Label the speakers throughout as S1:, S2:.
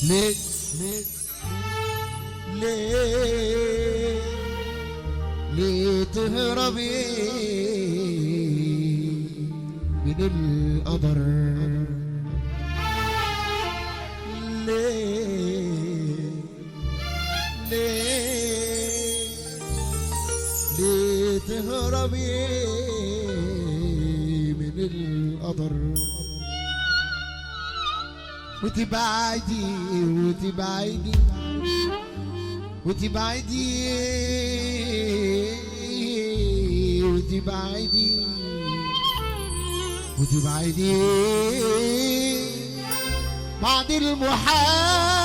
S1: ليه ليه ليه ليه تهربي من القدر؟ ليه ليه ليه تهربي من القدر وتبعدي وتبعدي وتبعدي وتبعدي وتبعدي بعد المحال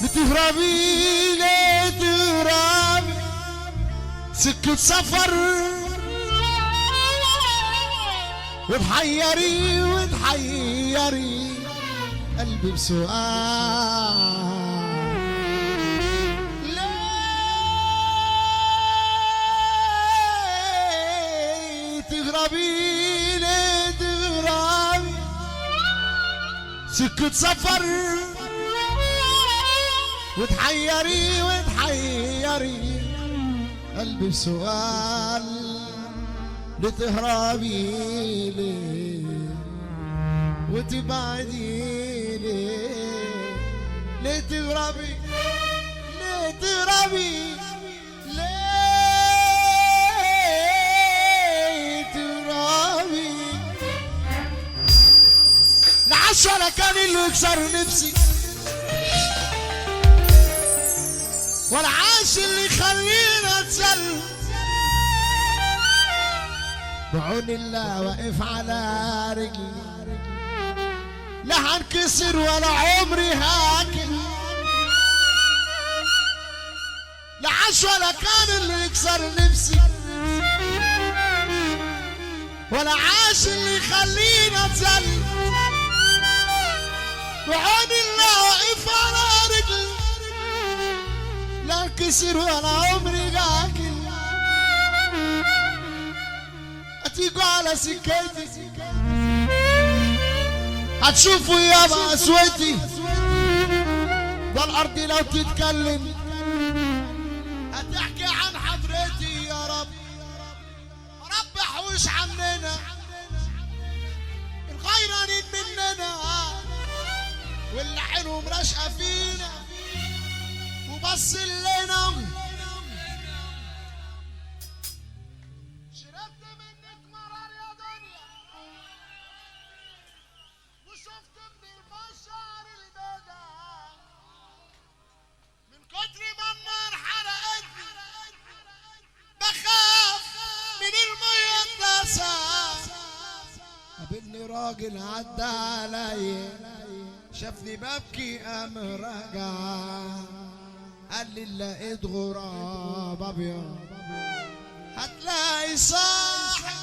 S1: لتهربي ليه تهربي سكة سفر وتحيري وتحيري قلبي بسؤال ليه تغربي ليه تغربي سكة سفر وتحيري وتحيري قلبي بسؤال لتهربي ليه وتبعدي ليه تهربي ليه تهربي ليه تهربي العش ولا كان اللي يكسر نفسي ولا عاش اللي يخلينا اتسلى بعون الله واقف على رجلي لا هنكسر ولا عمري هاكل لا عاش ولا كان اللي يكسر نفسي ولا عاش اللي يخلينا اتذل بعون الله واقف على رجلي لا انكسر ولا عمري هاكل هتيجوا على سكتي هتشوفوا يابا اسوتي ده الارض لو تتكلم هتحكي عن حضرتي يا رب رب احوش عننا الغيرانين مننا واللي عينهم راشقه فينا وبص لنا قابلني راجل عدى علي شافني ببكي قام رجع قال لي لقيت غراب ابيض هتلاقي صاحب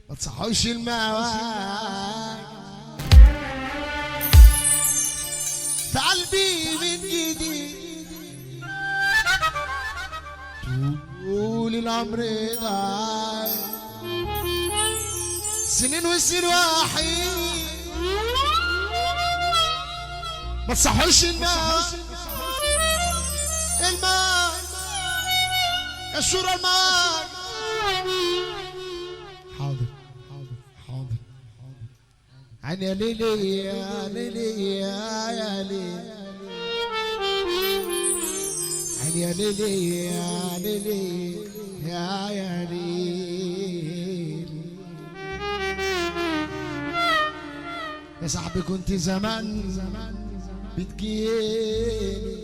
S1: ما تصحوش المواج في قلبي من جديد طول العمر ضايع سنين وسنين وحيد ما تصحوش الماء يا شورى الماء حاضر حاضر حاضر عيني يا ليلي يا ليلي يا ليلي يا ليلي يا ليلي يا ليلي يا صاحبي كنت زمان بتجيني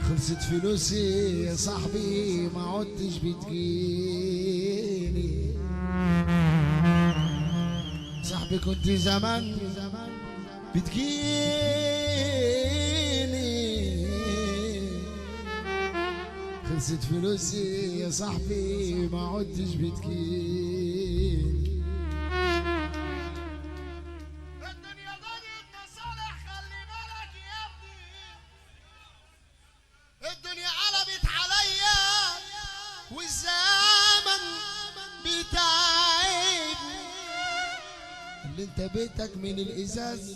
S1: خلصت فلوسي يا صاحبي ما عدتش بتجيني صاحبي كنت زمان بتجيني خلصت فلوسي يا صاحبي ما عدتش بتجيني
S2: الدنيا ضاقت مصالح خلي بالك يا ابني الدنيا قلبت عليا والزمن بتاعي
S1: اللي انت بيتك من الازاز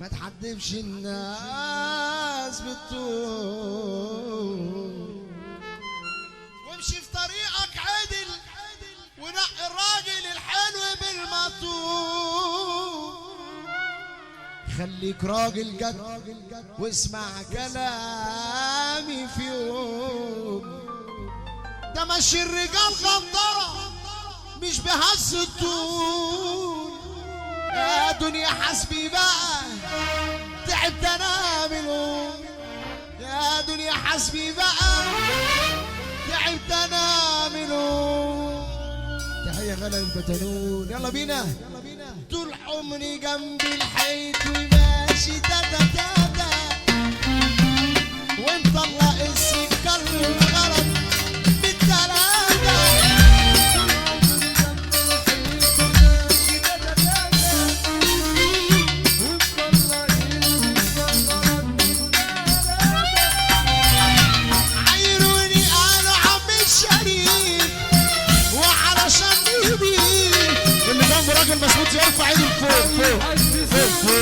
S1: ما تحدفش الناس بالطول، وامشي في طريقك عدل ونقي الراجل الحلو بالمطول. خليك راجل جد واسمع كلامي في يوم، ده ماشي الرجال غدارة مش بهز الطول. يا دنيا حسبي بقى تعبت انا منهم، يا دنيا حسبي بقى تعبت انا منهم. تحية غلا البتنون، يلا بينا. طول عمري جنب الحيط وماشي تاتا تاتا، ومطلق السكة الغلط بالتلاتة. عيروني قالوا عم الشريف وعلشان بيبي اللي جنب راجل مسعود يرفع ايده لفوق فوق فوق فوق.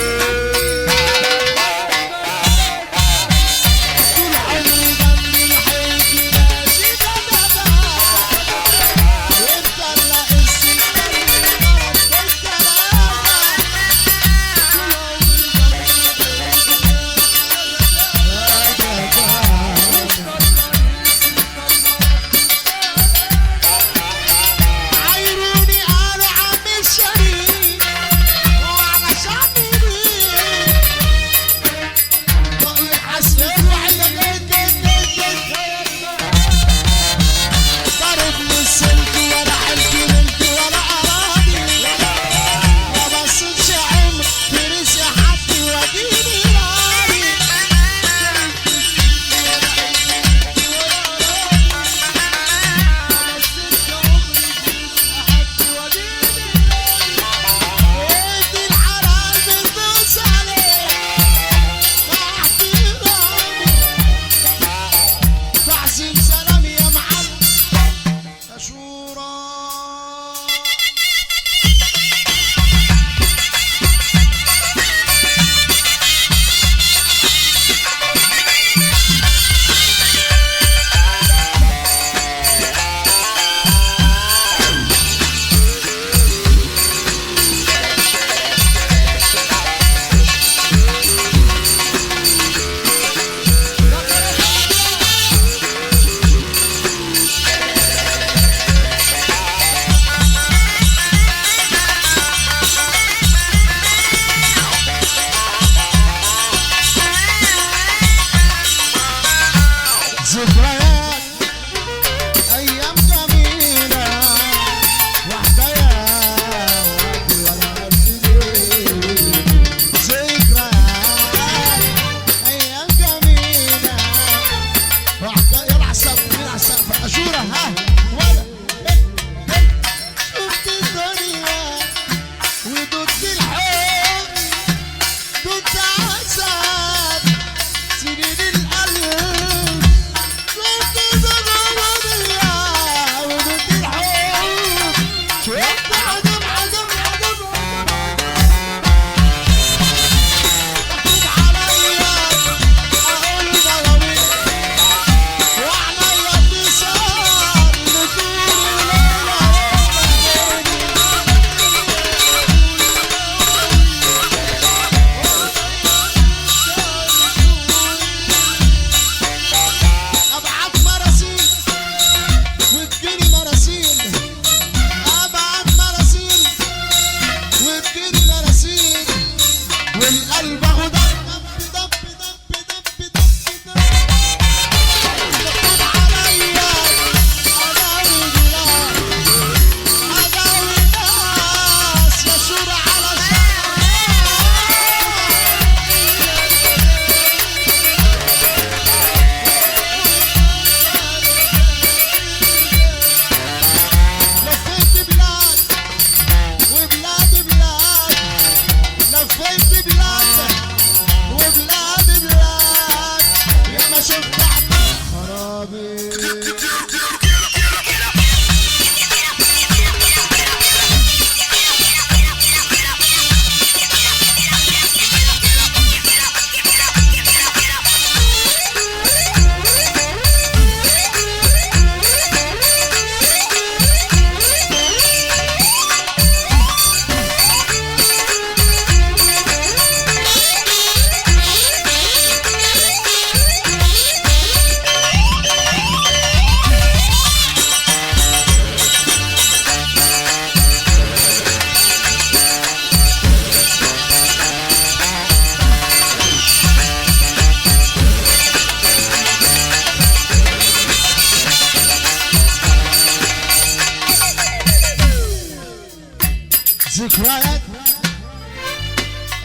S1: ذكريات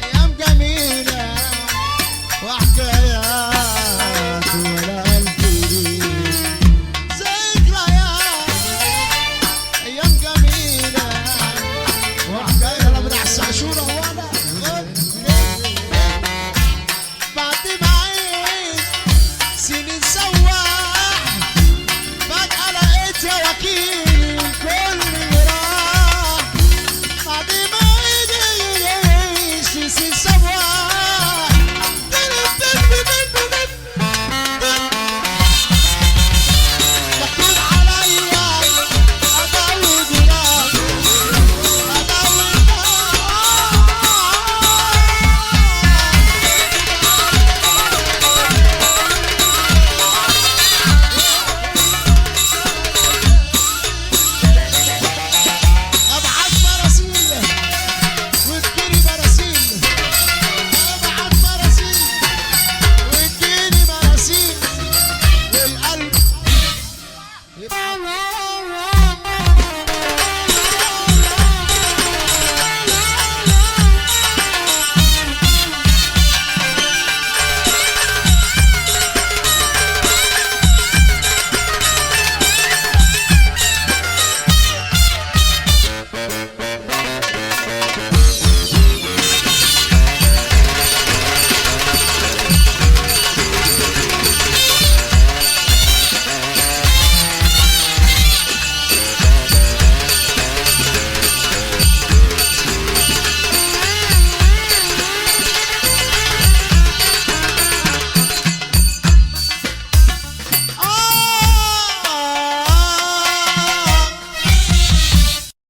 S1: ايام جميله وحكايات ولا الفيل ذكريات ايام جميله وحكايات انا من احسن عاشوره وانا بعد ما عيد سنين سواح فجأة لقيتها وكيل الكل راح بعد ما عيد سنين سواح مكتوب عليا أدور جراح ابعت مراسيل وتجيني مراسيل ابعت مراسيل وتجيني مراسيل والقلب يبقى